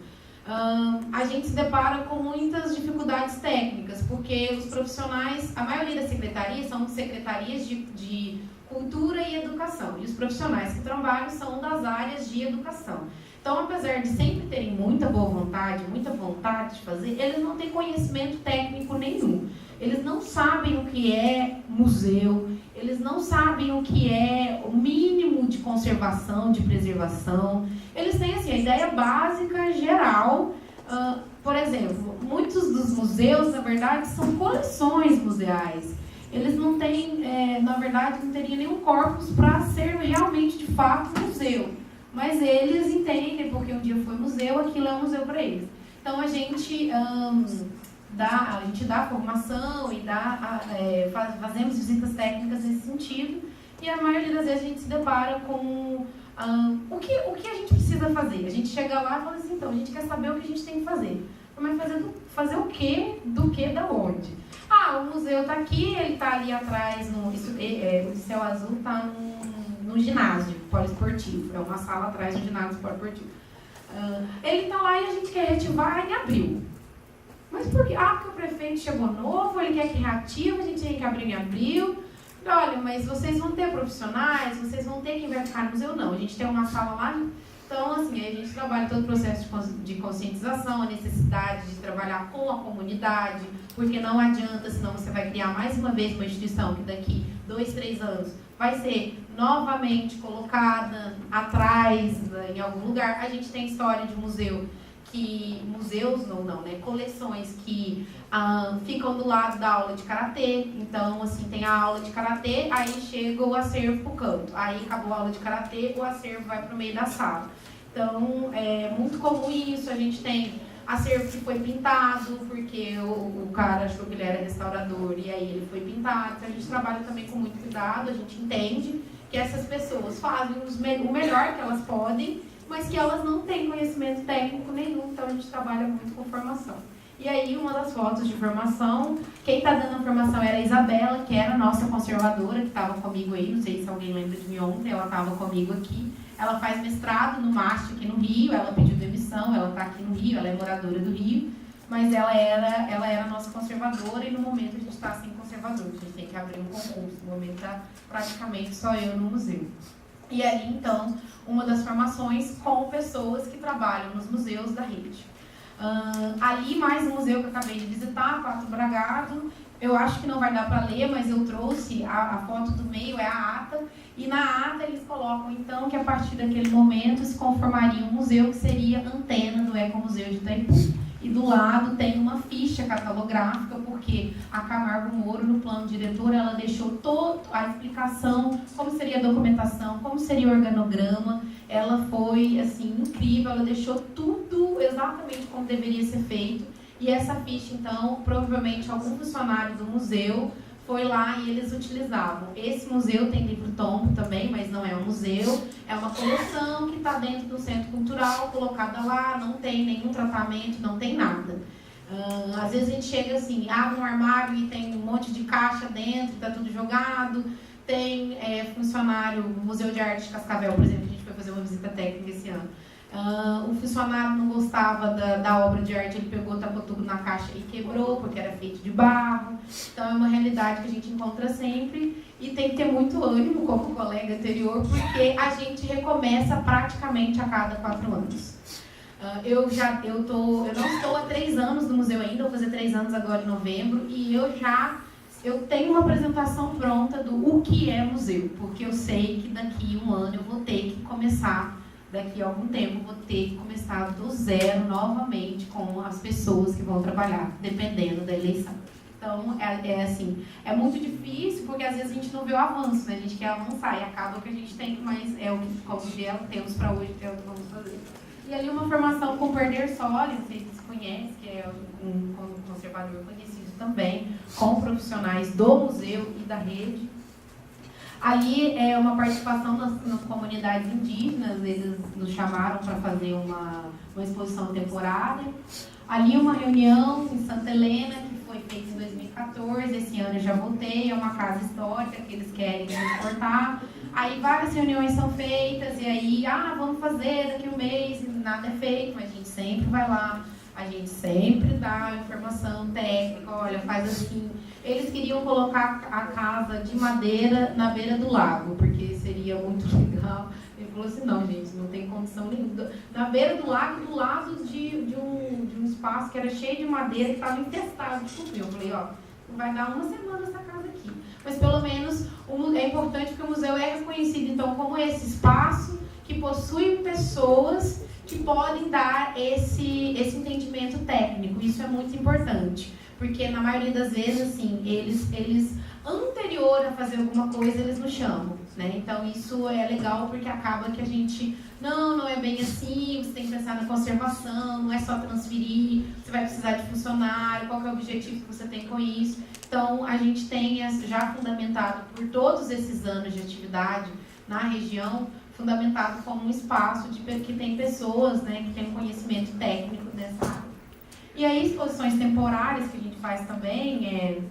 A gente se depara com muitas dificuldades técnicas, porque os profissionais, a maioria das secretarias são secretarias de cultura e educação, e os profissionais que trabalham são das áreas de educação. Então, apesar de sempre terem muita boa vontade, muita vontade de fazer, eles não têm conhecimento técnico nenhum. Eles não sabem o que é museu, eles não sabem o que é o mínimo de conservação, de preservação. Eles têm assim, a ideia básica, geral, Por exemplo, muitos dos museus, na verdade, são coleções museais. Eles não têm, na verdade, não teriam nenhum corpus para ser realmente, de fato, museu. Mas eles entendem, porque um dia foi museu, aquilo é um museu para eles. Então, a gente dá formação e fazemos visitas técnicas nesse sentido. E a maioria das vezes a gente se depara com o que a gente precisa fazer. A gente chega lá e fala assim, então, a gente quer saber o que a gente tem que fazer. Mas fazer o quê? Do que? Da onde? O museu está aqui, ele está ali atrás, o Céu Azul está no ginásio poliesportivo. É uma sala atrás do ginásio poliesportivo. Ele está lá e a gente quer reativar em abril. Mas por quê? Porque o prefeito chegou novo, ele quer que reative, a gente tem que abrir em abril. Olha, mas vocês vão ter profissionais, vocês vão ter quem vai ficar no museu? Não, a gente tem uma sala lá. Então, assim, a gente trabalha todo o processo de conscientização, a necessidade de trabalhar com a comunidade, porque não adianta, senão você vai criar mais uma vez uma instituição que daqui 2, 3 anos vai ser novamente colocada atrás, em algum lugar. A gente tem história de coleções que ficam do lado da aula de karatê. Então, assim, tem a aula de karatê, aí chega o acervo pro canto. Aí acabou a aula de karatê, o acervo vai pro meio da sala. Então, é muito comum isso. A gente tem acervo que foi pintado, porque o cara achou que ele era restaurador e aí ele foi pintado. Então, a gente trabalha também com muito cuidado, a gente entende que essas pessoas fazem o melhor que elas podem, mas que elas não têm conhecimento técnico nenhum, então a gente trabalha muito com formação. E aí, uma das fotos de formação, quem está dando a formação era a Isabela, que era a nossa conservadora, que estava comigo aí, não sei se alguém lembra de mim ontem, ela estava comigo aqui. Ela faz mestrado no MAST aqui no Rio, ela pediu demissão, ela está aqui no Rio, ela é moradora do Rio, mas ela era a nossa conservadora e no momento a gente está sem conservador, a gente tem que abrir um concurso, no momento está praticamente só eu no museu. E ali, então, uma das formações com pessoas que trabalham nos museus da rede. Ali, mais um museu que eu acabei de visitar, Pato Bragado. Eu acho que não vai dar para ler, mas eu trouxe a foto do meio, é a ata. E na ata eles colocam, então, que a partir daquele momento se conformaria um museu que seria antena do Ecomuseu de Itaipu. E do lado tem uma ficha catalográfica, porque a Camargo Moro, no plano diretor, ela deixou toda a explicação, como seria a documentação, como seria o organograma. Ela foi, assim, incrível, ela deixou tudo exatamente como deveria ser feito. E essa ficha, então, provavelmente algum funcionário do museu foi lá e eles utilizavam. Esse museu tem livro-tombo também, mas não é um museu, é uma coleção que está dentro do centro cultural, colocada lá, não tem nenhum tratamento, não tem nada. Às vezes a gente chega assim, abre um armário e tem um monte de caixa dentro, está tudo jogado. Tem funcionário, o Museu de Arte de Cascavel, por exemplo, a gente foi fazer uma visita técnica esse ano. O funcionário não gostava da obra de arte, ele pegou, tacou tudo na caixa e quebrou, porque era feito de barro. Então é uma realidade que a gente encontra sempre e tem que ter muito ânimo, como o colega anterior, porque a gente recomeça praticamente a cada 4 anos. Eu não estou há 3 anos no museu ainda, vou fazer 3 anos agora em novembro, e eu tenho uma apresentação pronta do o que é museu, porque eu sei que daqui 1 ano eu vou ter que começar, daqui a algum tempo, vou ter que começar do zero novamente com as pessoas que vão trabalhar, dependendo da eleição. Então, assim, é muito difícil, porque às vezes a gente não vê o avanço, né? A gente quer avançar e acaba que a gente tem que mais, como temos para hoje, é o que vamos fazer. E ali uma formação com o Perder Soli, não sei se vocês conhecem, que é um conservador conhecido também, com profissionais do museu e da rede. Ali é uma participação nas comunidades indígenas, eles nos chamaram para fazer uma exposição temporária. Ali uma reunião em Santa Helena, que foi feita em 2014, esse ano eu já voltei, é uma casa histórica que eles querem transportar. Aí várias reuniões são feitas, e aí, vamos fazer daqui 1 mês, e nada é feito, mas a gente sempre vai lá, a gente sempre dá informação técnica, olha, faz assim. Eles queriam colocar a casa de madeira na beira do lago, porque seria muito legal. Ele falou assim, não, gente, não tem condição nenhuma. Na beira do lago, do lado de um espaço que era cheio de madeira, que estava infestado de cupim. Eu falei, vai dar 1 semana essa casa aqui. Mas pelo menos é importante porque o museu é reconhecido, então, como esse espaço que possui pessoas que podem dar esse entendimento técnico. Isso é muito importante, porque na maioria das vezes, assim, eles anterior a fazer alguma coisa, eles nos chamam, né? Então isso é legal, porque acaba que a gente, não é bem assim, você tem que pensar na conservação, não é só transferir, você vai precisar de funcionário, qual que é o objetivo que você tem com isso. Então a gente tem já fundamentado por todos esses anos de atividade na região, fundamentado como um espaço que tem pessoas, né, que têm um conhecimento técnico nessa área. E aí, exposições temporárias que a gente faz também,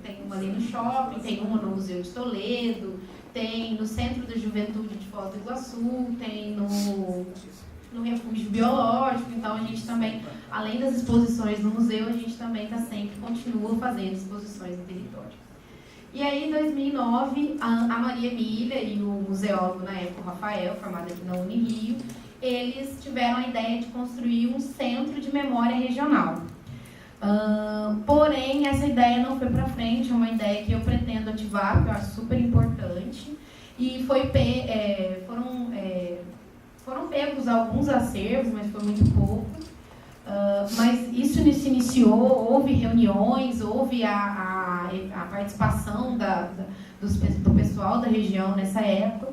tem uma ali no shopping, tem uma no Museu de Toledo, tem no Centro da Juventude de Foz do Iguaçu, tem no Refúgio Biológico. Então a gente também, além das exposições no museu, a gente também continua fazendo exposições no território. E aí, em 2009, a Maria Emília e o museólogo na época, o Rafael, formado aqui na Unirio, eles tiveram a ideia de construir um centro de memória regional. Porém, essa ideia não foi para frente, é uma ideia que eu pretendo ativar, que eu acho super importante. E foram pegos alguns acervos, mas foi muito pouco. Mas isso se iniciou, houve reuniões, houve a participação do pessoal da região nessa época.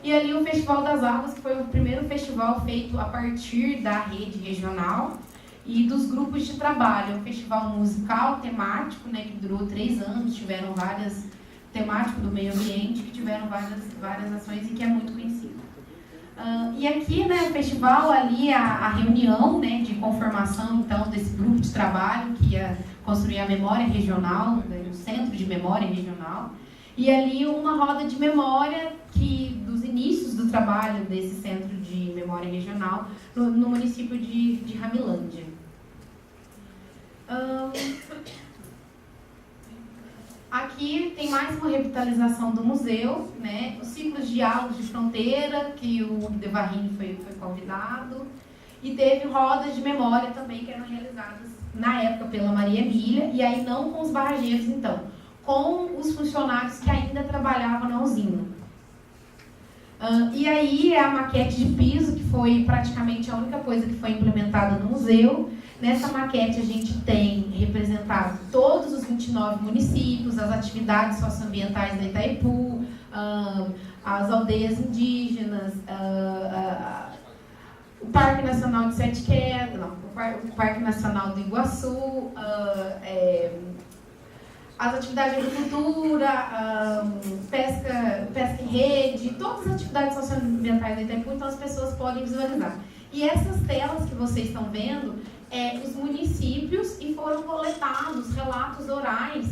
E ali o Festival das Águas, que foi o primeiro festival feito a partir da rede regional e dos grupos de trabalho. Um festival musical temático, né, que durou 3 anos, tiveram várias temáticas do meio ambiente, que tiveram várias ações e que é muito conhecido. E aqui, né, o festival, ali a reunião, né, de conformação, então, desse grupo de trabalho que ia construir a memória regional, né, o centro de memória regional, e ali uma roda de memória dos inícios do trabalho desse centro de memória regional no município de Ramilândia. Aqui tem mais uma revitalização do museu, né? Os ciclos de diálogos de fronteira, que o Devarrini foi convidado, e teve rodas de memória também que eram realizadas na época pela Maria Emília, e aí não com os barrageiros, então, com os funcionários que ainda trabalhavam na usina. E aí é a maquete de piso, que foi praticamente a única coisa que foi implementada no museu. Nessa maquete a gente tem representado todos os 29 municípios, as atividades socioambientais da Itaipu, as aldeias indígenas, o Parque Nacional de Sete Quedas, o Parque Nacional do Iguaçu, as atividades de agricultura, pesca em rede, todas as atividades socioambientais da Itaipu, então as pessoas podem visualizar. E essas telas que vocês estão vendo, os municípios, e foram coletados relatos orais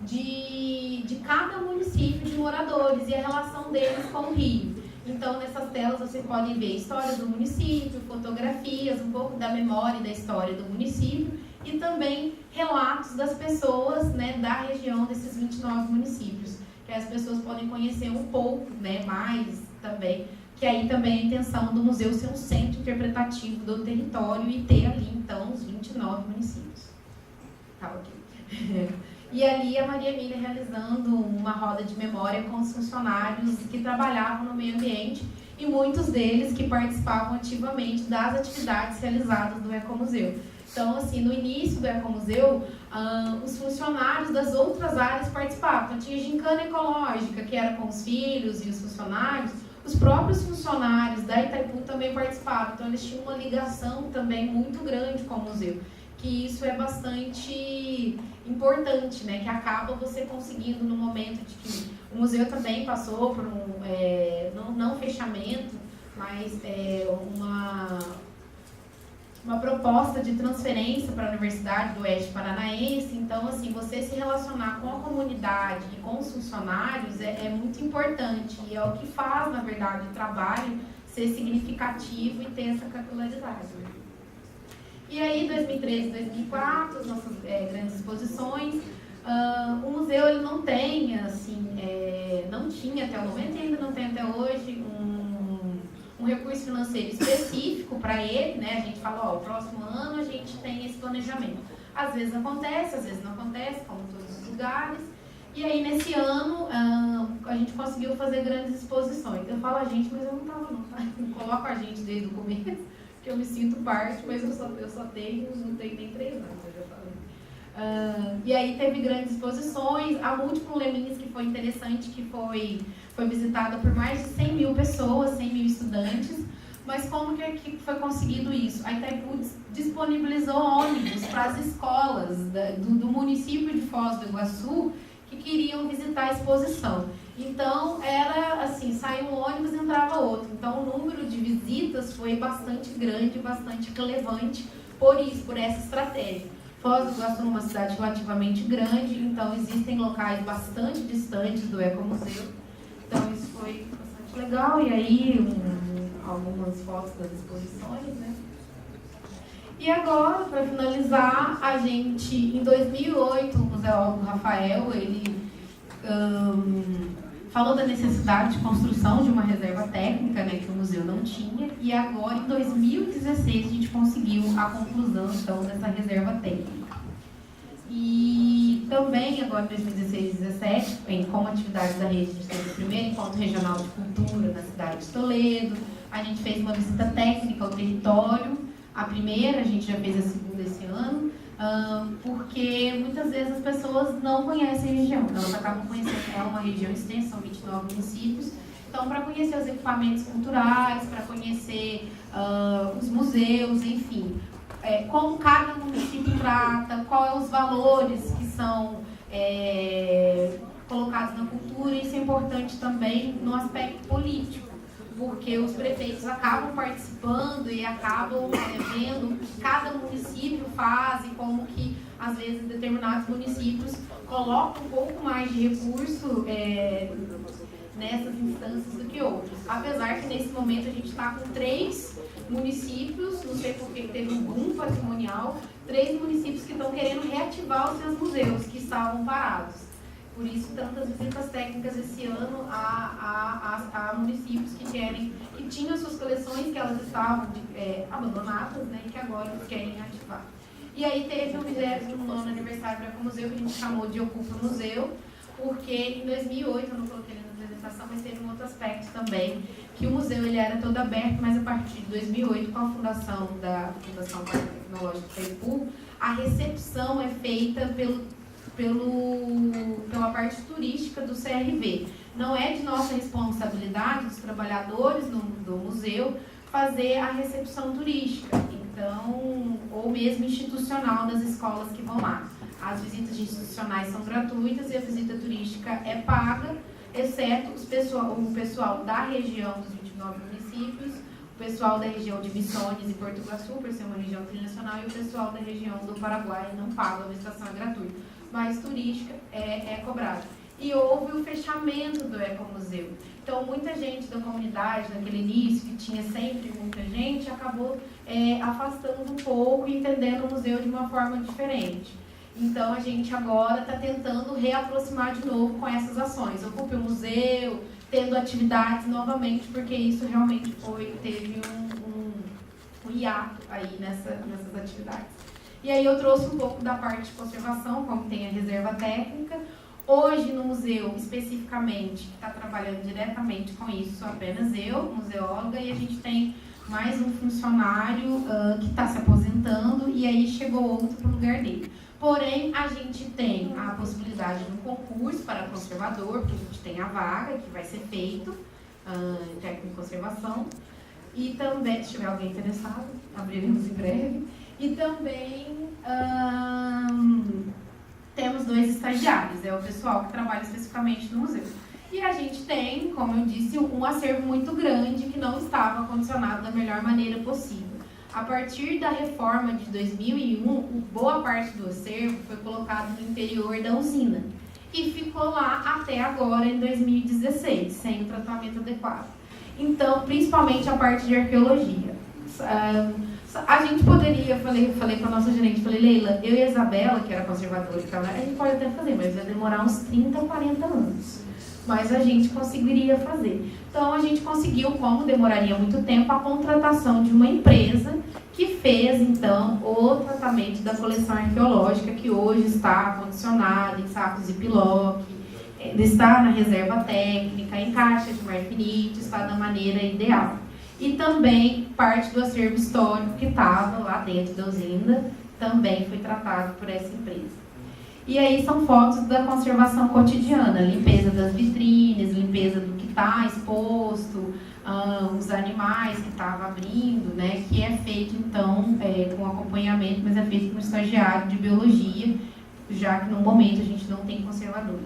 de cada município de moradores e a relação deles com o rio. Então, nessas telas vocês podem ver história do município, fotografias, um pouco da memória e da história do município, e também relatos das pessoas, né, da região desses 29 municípios, que as pessoas podem conhecer um pouco, né, mais também, que aí também a intenção do museu ser um centro interpretativo do território e ter ali, então, os 29 municípios. Tá, ok. E ali a Maria Emília realizando uma roda de memória com os funcionários que trabalhavam no meio ambiente e muitos deles que participavam ativamente das atividades realizadas do Ecomuseu. Então, assim, no início do Ecomuseu, os funcionários das outras áreas participavam. Então, tinha gincana ecológica, que era com os filhos e os funcionários. Os próprios funcionários da Itaipu também participavam. Então, eles tinham uma ligação também muito grande com o museu. Que isso é bastante importante, né? Que acaba você conseguindo no momento de que o museu também passou por não fechamento, mas uma proposta de transferência para a Universidade do Oeste Paranaense. Então, assim, você se relacionar com a comunidade e com os funcionários é muito importante e é o que faz, na verdade, o trabalho ser significativo e ter essa capilaridade. E aí, 2013 e 2004, as nossas grandes exposições. O museu ele não tem, assim, não tinha até o momento e ainda não tem até hoje um recurso financeiro específico para ele, né? A gente fala, o próximo ano a gente tem esse planejamento. Às vezes acontece, às vezes não acontece, como em todos os lugares. E aí, nesse ano, a gente conseguiu fazer grandes exposições. Eu falo a gente, mas eu não estava não, tá? Eu coloco a gente desde o começo, que eu me sinto parte, mas eu só tenho, não tenho nem 3 anos, eu já falei. E aí teve grandes exposições, a Múltiplo Leminski, que foi interessante, que foi visitada por mais de 100 mil pessoas, 100 mil estudantes. Mas como que foi conseguido isso? A Itaipu disponibilizou ônibus para as escolas do município de Foz do Iguaçu que queriam visitar a exposição. Então, era assim, saía um ônibus e entrava outro. Então, o número de visitas foi bastante grande, bastante relevante por isso, por essa estratégia. Foz do Iguaçu é uma cidade relativamente grande, então existem locais bastante distantes do Ecomuseu. Então, isso foi bastante legal. E aí, algumas fotos das exposições, né? E agora, para finalizar, a gente, em 2008, o museólogo Rafael, ele falou da necessidade de construção de uma reserva técnica, né, que o museu não tinha, e agora, em 2016, a gente conseguiu a conclusão, então, dessa reserva técnica. E também, agora em 2016 e 2017, como atividade da rede, a gente teve o primeiro encontro regional de cultura na cidade de Toledo. A gente fez uma visita técnica ao território, a primeira, a gente já fez a segunda esse ano, porque muitas vezes as pessoas não conhecem a região, elas acabam conhecendo, é uma região extensa, são 29 municípios, então para conhecer os equipamentos culturais, para conhecer os museus, enfim, como cada município trata, quais os valores que são colocados na cultura, isso é importante também no aspecto político, porque os prefeitos acabam participando e acabam vendo o que cada município faz e como que, às vezes, determinados municípios colocam um pouco mais de recurso nessas instâncias do que outros. Apesar que, nesse momento, a gente está com 3 municípios, não sei porque teve um boom patrimonial, 3 municípios que estão querendo reativar os seus museus que estavam parados. Por isso, tantas visitas técnicas esse ano a municípios que tinham suas coleções que elas estavam abandonadas, né, e que agora eles querem ativar. E aí teve o 29º aniversário do Ecomuseu, que a gente chamou de Ocupa o Museu, porque em 2008, eu não coloquei ele na apresentação, mas teve um outro aspecto também, que o museu ele era todo aberto, mas a partir de 2008, com a fundação da Fundação Parque Tecnológico Itaipu, a recepção é feita pela parte turística do CRV. Não é de nossa responsabilidade, dos trabalhadores do museu, fazer a recepção turística, então, ou mesmo institucional das escolas que vão lá. As visitas institucionais são gratuitas e a visita turística é paga, exceto o pessoal da região dos 29 municípios, o pessoal da região de Missões e Porto Iguaçu, por ser uma região trinacional, e o pessoal da região do Paraguai não paga, a visitação é gratuita, mas turística é cobrada. E houve o fechamento do Ecomuseu. Então, muita gente da comunidade, naquele início, que tinha sempre muita gente, acabou afastando um pouco e entendendo o museu de uma forma diferente. Então, a gente agora está tentando reaproximar de novo com essas ações. Ocupe o museu, tendo atividades novamente, porque isso realmente teve um hiato aí nessas atividades. E aí eu trouxe um pouco da parte de conservação, como tem a reserva técnica. Hoje, no museu, especificamente, que está trabalhando diretamente com isso, sou apenas eu, museóloga, e a gente tem mais um funcionário que está se aposentando, e aí chegou outro para o lugar dele. Porém, a gente tem a possibilidade de um concurso para conservador, porque a gente tem a vaga que vai ser feito, técnico de conservação, e também, se tiver alguém interessado, abriremos em breve, e também temos 2 estagiários, é o pessoal que trabalha especificamente no museu. E a gente tem, como eu disse, um acervo muito grande que não estava condicionado da melhor maneira possível. A partir da reforma de 2001, boa parte do acervo foi colocado no interior da usina e ficou lá até agora, em 2016, sem o tratamento adequado. Então, principalmente a parte de arqueologia. A gente poderia, falei para a nossa gerente, falei, Leila, eu e a Isabela, que era conservadora, a gente pode até fazer, mas vai demorar uns 30, 40 anos. Mas a gente conseguiria fazer. Então, a gente conseguiu, como demoraria muito tempo, a contratação de uma empresa que fez, então, o tratamento da coleção arqueológica, que hoje está condicionada em sacos de piloque, Ele está na reserva técnica, em caixa de marfinite, está da maneira ideal. E também parte do acervo histórico que estava lá dentro da usina também foi tratado por essa empresa. E aí são fotos da conservação cotidiana, limpeza das vitrines, limpeza do que está exposto, os animais que estavam abrindo, né, que é feito então com acompanhamento, mas é feito com um estagiário de biologia, já que no momento a gente não tem conservador.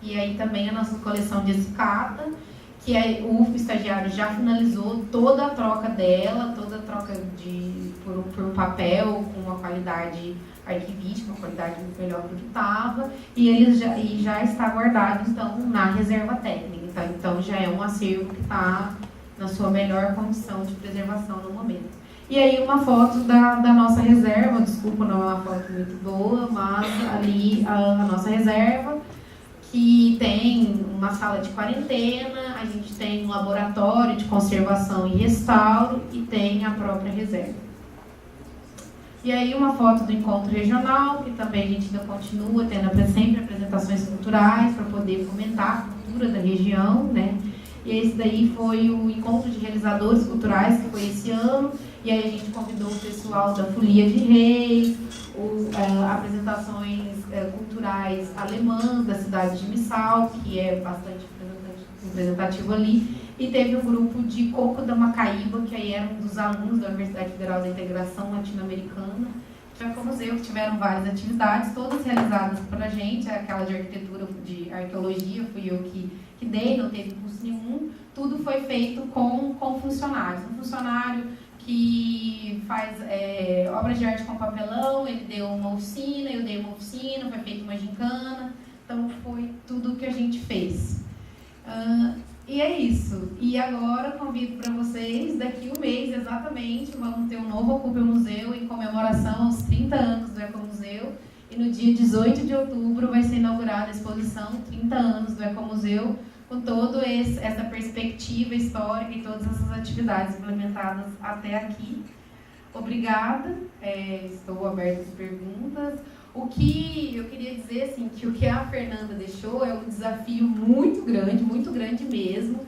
E aí também a nossa coleção de escata, que o estagiário já finalizou toda a troca dela, toda a troca por um papel com uma qualidade arquivística, uma qualidade muito melhor do que estava, e já está guardado então na reserva técnica. Então já é um acervo que está na sua melhor condição de preservação no momento. E aí uma foto da nossa reserva, desculpa, não é uma foto muito boa, mas ali a nossa reserva, que tem uma sala de quarentena, a gente tem um laboratório de conservação e restauro e tem a própria reserva. E aí uma foto do encontro regional, que também a gente ainda continua tendo sempre apresentações culturais para poder fomentar a cultura da região, né? E esse daí foi o encontro de realizadores culturais, que foi esse ano, e aí a gente convidou o pessoal da Folia de Reis, apresentações culturais alemãs da cidade de Missal, que é bastante representativo ali, e teve um grupo de Coco da Macaíba, que aí era um dos alunos da Universidade Federal da Integração Latino-Americana, que foi como eu, que tiveram várias atividades, todas realizadas para a gente, aquela de arquitetura, de arqueologia, fui eu que dei, não teve curso nenhum, tudo foi feito com funcionários. Um funcionário que faz obras de arte com papelão, ele deu uma oficina, eu dei uma oficina, foi feita uma gincana, então foi tudo que a gente fez. E é isso. E agora convido para vocês, daqui um mês exatamente, vamos ter um novo Ocupa o Museu em comemoração aos 30 anos do Ecomuseu, e no dia 18 de outubro vai ser inaugurada a exposição 30 anos do Ecomuseu, com toda essa perspectiva histórica e todas essas atividades implementadas até aqui. Obrigada, estou aberta às perguntas. O que eu queria dizer, assim, que o que a Fernanda deixou é um desafio muito grande mesmo,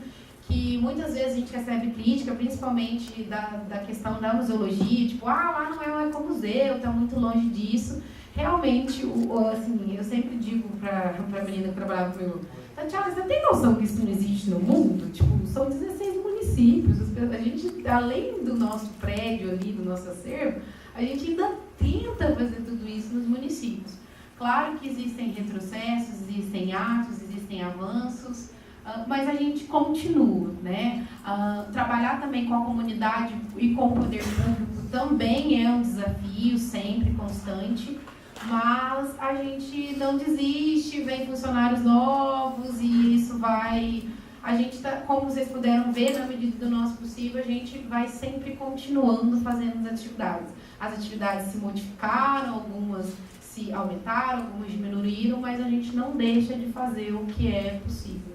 que muitas vezes a gente recebe crítica, principalmente da questão da museologia, tipo, lá não é um ecomuseu, está muito longe disso. Realmente, assim, eu sempre digo para a menina que trabalhava comigo, Tatiana, você tem noção que isso não existe no mundo? Tipo, são 16 municípios, a gente, além do nosso prédio ali, do nosso acervo, a gente ainda tenta fazer tudo isso nos municípios. Claro que existem retrocessos, existem atos, existem avanços, mas a gente continua, né? Trabalhar também com a comunidade e com o poder público também é um desafio sempre constante, mas a gente não desiste, vem funcionários novos e isso vai... A gente tá, como vocês puderam ver, na medida do nosso possível, a gente vai sempre continuando fazendo as atividades. As atividades se modificaram, algumas se aumentaram, algumas diminuíram, mas a gente não deixa de fazer o que é possível.